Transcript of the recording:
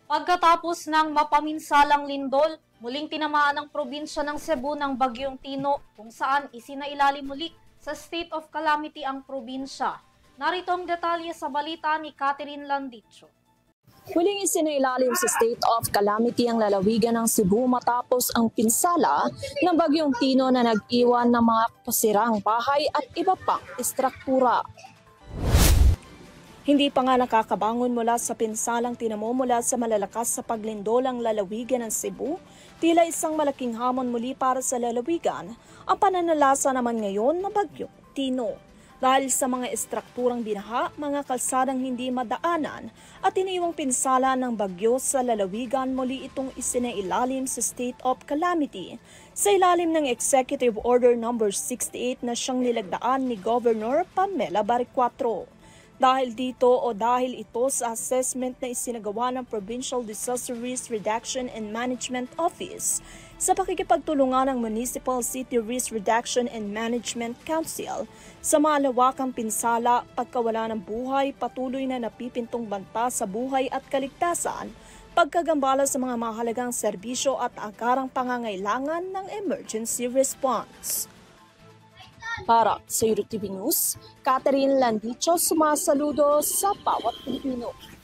Pagkatapos ng mapaminsalang lindol, muling tinamaan ang probinsya ng Cebu ng Bagyong Tino kung saan isinailalim muli sa state of calamity ang probinsya. Narito ang detalye sa balita ni Catherine Landicho. Huling isinailalim sa state of calamity ang lalawigan ng Cebu matapos ang pinsala ng Bagyong Tino na nag-iwan ng mga pasirang bahay at iba pang istruktura. Hindi pa nga nakakabangon mula sa pinsalang tinamumula sa malalakas sa paglindol ang lalawigan ng Cebu, tila isang malaking hamon muli para sa lalawigan ang pananalasa naman ngayon ng Bagyong Tino. Dahil sa mga estrukturang binaha, mga kalsadang hindi madaanan at iniwang pinsala ng bagyo sa lalawigan, muli itong isinailalim sa state of calamity sa ilalim ng Executive Order No. 68 na siyang nilagdaan ni Governor Pamela Barriquatro. Dahil dito o dahil ito sa assessment na isinagawa ng Provincial Disaster Risk Reduction and Management Office sa pakikipagtulungan ng Municipal City Risk Reduction and Management Council sa malawakang pinsala, pagkawala ng buhay, patuloy na napipintong banta sa buhay at kaligtasan, pagkagambala sa mga mahalagang serbisyo at akarang pangangailangan ng emergency response. Para sa Euro TV News, Catherine Landicho, sumasaludo sa bawat Pilipino.